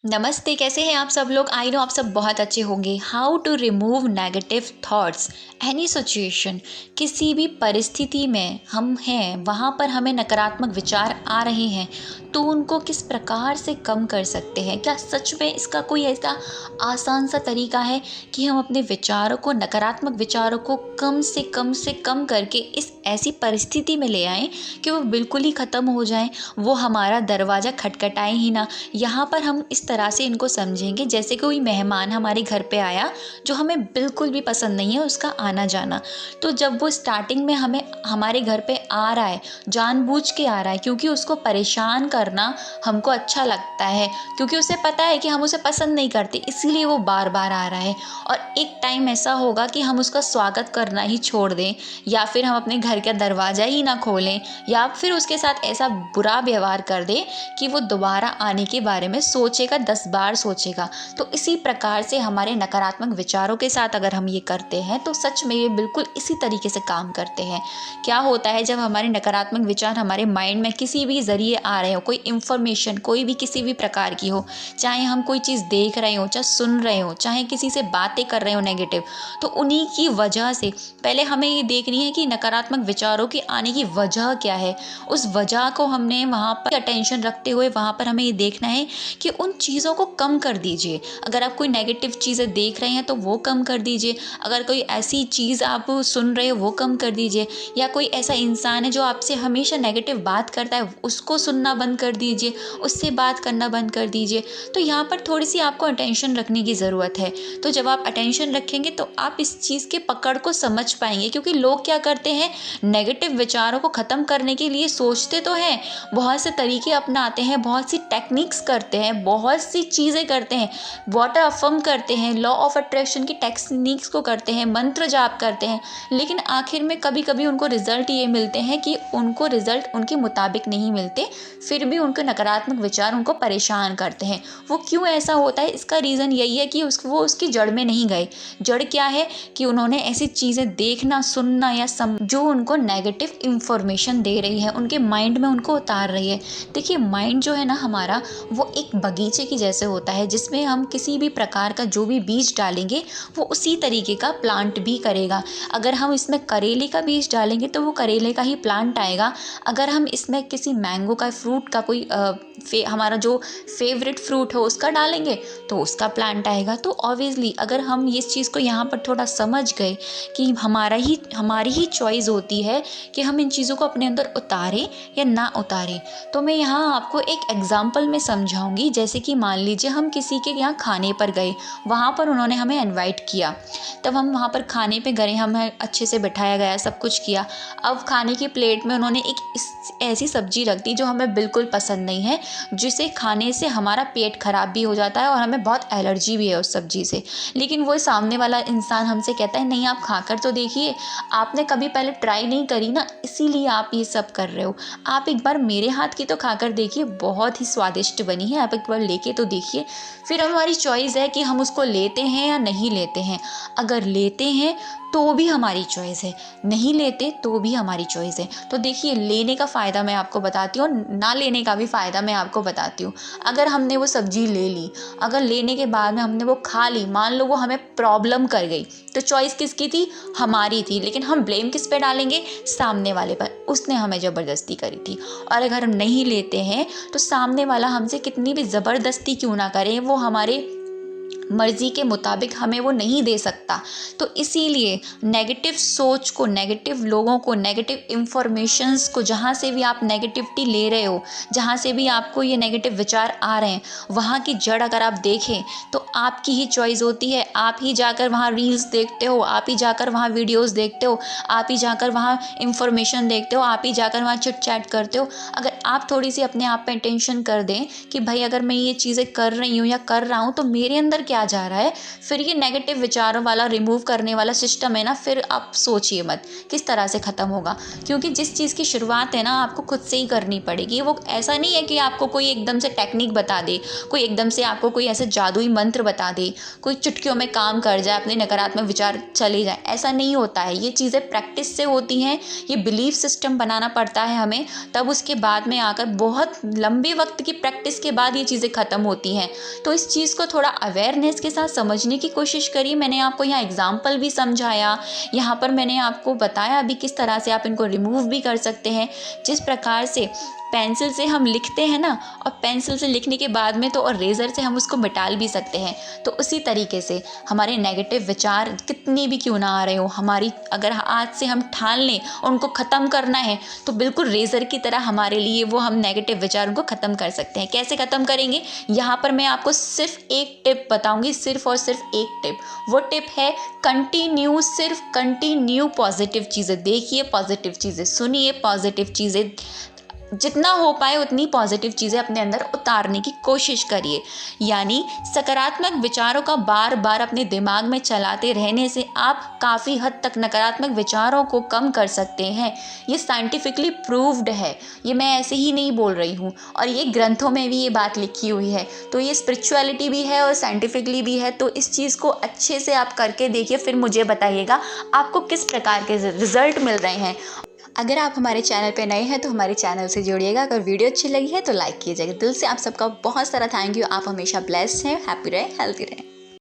नमस्ते, कैसे हैं आप सब लोग। आई नो आप सब बहुत अच्छे होंगे। How to remove negative thoughts any situation. किसी भी परिस्थिति में हम हैं, वहाँ पर हमें नकारात्मक विचार आ रहे हैं तो उनको किस प्रकार से कम कर सकते हैं। क्या सच में इसका कोई ऐसा आसान सा तरीका है कि हम अपने विचारों को, नकारात्मक विचारों को कम करके इस ऐसी परिस्थिति में ले आएं कि वो बिल्कुल ही ख़त्म हो जाएं, वो हमारा दरवाज़ा खटखटाएं ही ना। यहाँ पर हम इस तरह से इनको समझेंगे जैसे कोई मेहमान हमारे घर पे आया जो हमें बिल्कुल भी पसंद नहीं है उसका आना जाना। तो जब वो स्टार्टिंग में हमें हमारे घर पे आ रहा है, जानबूझ के आ रहा है, क्योंकि उसको परेशान करना हमको अच्छा लगता है, क्योंकि उसे पता है कि हम उसे पसंद नहीं करते, इसीलिए वो बार बार आ रहा है। और एक टाइम ऐसा होगा कि हम उसका स्वागत करना ही छोड़ दें, या फिर हम अपने घर का दरवाज़ा ही ना खोलें, या फिर उसके साथ ऐसा बुरा व्यवहार कर दें कि वो दोबारा आने के बारे में सोचेगा, 10 बार सोचेगा। तो इसी प्रकार से हमारे नकारात्मक विचारों के साथ अगर हम ये करते हैं तो सच में ये बिल्कुल इसी तरीके से काम करते हैं। क्या होता है, जब हमारे नकारात्मक विचार हमारे माइंड में किसी भी ज़रिए आ रहे हो, कोई इन्फॉर्मेशन कोई भी किसी भी प्रकार की हो, चाहे हम कोई चीज़ देख रहे हो, चाहे सुन रहे हो, चाहे किसी से बातें कर रहे हो नेगेटिव, तो उन्हीं की वजह से पहले हमें ये देखनी है कि नकारात्मक विचारों के आने की वजह क्या है। उस वजह को हमने वहाँ पर अटेंशन रखते हुए वहाँ पर हमें ये देखना है कि उन चीज़ों को कम कर दीजिए। अगर आप कोई नेगेटिव चीज़ें देख रहे हैं तो वो कम कर दीजिए, अगर कोई ऐसी चीज़ आप सुन रहे हो वो कम कर दीजिए, या कोई ऐसा इंसान है जो आपसे हमेशा नेगेटिव बात करता है उसको सुनना बंद कर दीजिए, उससे बात करना बंद कर दीजिए। तो यहाँ पर थोड़ी सी आपको अटेंशन रखने की ज़रूरत है। तो जब आप अटेंशन रखेंगे तो आप इस चीज़ के पकड़ को समझ पाएंगे, क्योंकि लोग क्या करते हैं, नेगेटिव विचारों को ख़त्म करने के लिए सोचते तो हैं, बहुत से तरीके अपनाते हैं, बहुत सी टेक्निक्स करते हैं, बहुत सी चीज़ें करते हैं, वाटर अफर्म करते हैं, लॉ ऑफ अट्रैक्शन की टेक्निक्स को करते हैं, मंत्र जाप करते हैं, लेकिन आखिर में कभी कभी उनको रिजल्ट ये मिलते हैं कि उनको रिजल्ट उनके मुताबिक नहीं मिलते, फिर भी उनके नकारात्मक विचार उनको परेशान करते हैं। वो क्यों ऐसा होता है, इसका रीज़न यही है कि वो उसकी जड़ में नहीं गए। जड़ क्या है कि उन्होंने ऐसी चीज़ें देखना, सुनना या जो उनको नेगेटिव इंफॉर्मेशन दे रही है, उनके माइंड में उनको उतार रही है। देखिए, माइंड जो है ना हमारा, वो एक बगीचे की जैसे होता है, जिसमें हम किसी भी प्रकार का जो भी बीज डालेंगे वो उसी तरीके का प्लांट भी करेगा। अगर हम इसमें करेले का बीज डालेंगे तो वो करेले का ही प्लांट आएगा। अगर हम इसमें किसी मैंगो का, फ्रूट का, कोई हमारा जो फेवरेट फ्रूट हो उसका डालेंगे तो उसका प्लांट आएगा। तो ऑब्वियसली अगर हम इस चीज़ को यहाँ पर थोड़ा समझ गए कि हमारी ही चॉइस होती है कि हम इन चीज़ों को अपने अंदर उतारें या ना उतारें। तो मैं यहाँ आपको एक एग्जांपल में समझाऊंगी। जैसे कि मान लीजिए हम किसी के यहाँ खाने पर गए, वहाँ पर उन्होंने हमें इनवाइट किया, तब हम वहाँ पर खाने पे गए, हमें अच्छे से बिठाया गया, सब कुछ किया। अब खाने की प्लेट में उन्होंने ऐसी सब्जी रख दी जो हमें बिल्कुल पसंद नहीं है, जिसे खाने से हमारा पेट खराब भी हो जाता है और हमें बहुत एलर्जी भी है उस सब्जी से। लेकिन वो सामने वाला इंसान हमसे कहता है, नहीं आप खाकर तो देखिए, आपने कभी पहले ट्राई नहीं करी ना, इसीलिए आप ये सब कर रहे हो। आप एक बार मेरे हाथ की तो खाकर देखिए, बहुत ही स्वादिष्ट बनी है, आप एक बार लेके तो देखिए। फिर हमारी चॉइस है कि हम उसको लेते हैं या नहीं लेते हैं। अगर लेते हैं तो भी हमारी चॉइस है, नहीं लेते तो भी हमारी चॉइस है। तो देखिए, लेने का फ़ायदा मैं आपको बताती हूँ, ना लेने का भी फ़ायदा मैं आपको बताती हूँ। अगर हमने वो सब्ज़ी ले ली, अगर लेने के बाद में हमने वो खा ली, मान लो वो हमें प्रॉब्लम कर गई, तो चॉइस किसकी थी? हमारी थी। लेकिन हम ब्लेम किस पे डालेंगे? सामने वाले पर, उसने हमें ज़बरदस्ती करी थी। और अगर हम नहीं लेते हैं तो सामने वाला हमसे कितनी भी ज़बरदस्ती क्यों ना करे, वो हमारे मर्ज़ी के मुताबिक हमें वो नहीं दे सकता। तो इसीलिए नेगेटिव सोच को, नेगेटिव लोगों को, नेगेटिव इन्फॉर्मेशंस को, जहाँ से भी आप नेगेटिविटी ले रहे हो, जहाँ से भी आपको ये नेगेटिव विचार आ रहे हैं, वहाँ की जड़ अगर आप देखें तो आपकी ही चॉइस होती है। आप ही जाकर वहाँ रील्स देखते हो, आप ही जाकर वहाँ वीडियोस देखते हो, आप ही जाकर वहाँ इन्फॉर्मेशन देखते हो, आप ही जाकर वहाँ चिट चैट करते हो। अगर आप थोड़ी सी अपने आप पे अटेंशन कर दें कि भाई अगर मैं ये चीज़ें कर रही हूँ या कर रहा हूँ तो मेरे अंदर क्या क्या जा रहा है, फिर ये नेगेटिव विचारों वाला रिमूव करने वाला सिस्टम है ना, फिर आप सोचिए मत किस तरह से ख़त्म होगा। क्योंकि जिस चीज़ की शुरुआत है ना आपको खुद से ही करनी पड़ेगी। वो ऐसा नहीं है कि आपको कोई एकदम से टेक्निक बता दे, कोई एकदम से आपको कोई ऐसे जादुई मंत्र बता दे, कोई चुटकियों में काम कर जाए, अपने नकारात्मक विचार चले जाए, ऐसा नहीं होता है। ये चीज़ें प्रैक्टिस से होती हैं, ये बिलीफ सिस्टम बनाना पड़ता है हमें, तब उसके बाद में आकर बहुत लंबे वक्त की प्रैक्टिस के बाद ये चीज़ें ख़त्म होती हैं। तो इस चीज़ को थोड़ा अवेयरनेस के साथ समझने की कोशिश करिए। मैंने आपको यहाँ एग्जाम्पल भी समझाया, यहाँ पर मैंने आपको बताया भी किस तरह से आप इनको रिमूव भी कर सकते हैं। जिस प्रकार से पेंसिल से हम लिखते हैं ना, और पेंसिल से लिखने के बाद में तो और रेज़र से हम उसको मिटा भी सकते हैं, तो उसी तरीके से हमारे नेगेटिव विचार कितने भी क्यों ना आ रहे हो, हमारी अगर आज से हम ठान लें और उनको ख़त्म करना है, तो बिल्कुल रेज़र की तरह हमारे लिए वो हम नेगेटिव विचारों को ख़त्म कर सकते हैं। कैसे ख़त्म करेंगे, यहाँ पर मैं आपको सिर्फ एक टिप बताऊँगी, सिर्फ और सिर्फ एक टिप। वो टिप है कंटिन्यू, सिर्फ कंटिन्यू पॉजिटिव चीज़ें देखिए, पॉजिटिव चीज़ें सुनिए, पॉजिटिव चीज़ें जितना हो पाए उतनी पॉजिटिव चीज़ें अपने अंदर उतारने की कोशिश करिए। यानी सकारात्मक विचारों का बार बार अपने दिमाग में चलाते रहने से आप काफ़ी हद तक नकारात्मक विचारों को कम कर सकते हैं। ये साइंटिफिकली प्रूव्ड है, ये मैं ऐसे ही नहीं बोल रही हूँ, और ये ग्रंथों में भी ये बात लिखी हुई है। तो ये स्पिरिचुअलिटी भी है और साइंटिफिकली भी है। तो इस चीज़ को अच्छे से आप करके देखिए, फिर मुझे बताइएगा आपको किस प्रकार के रिजल्ट मिल रहे हैं। अगर आप हमारे चैनल पे नए हैं तो हमारे चैनल से जुड़िएगा। अगर वीडियो अच्छी लगी है तो लाइक कीजिएगा। दिल से आप सबका बहुत सारा थैंक यू। आप हमेशा ब्लेस्ड हैं, हैप्पी रहें, हेल्थी रहें।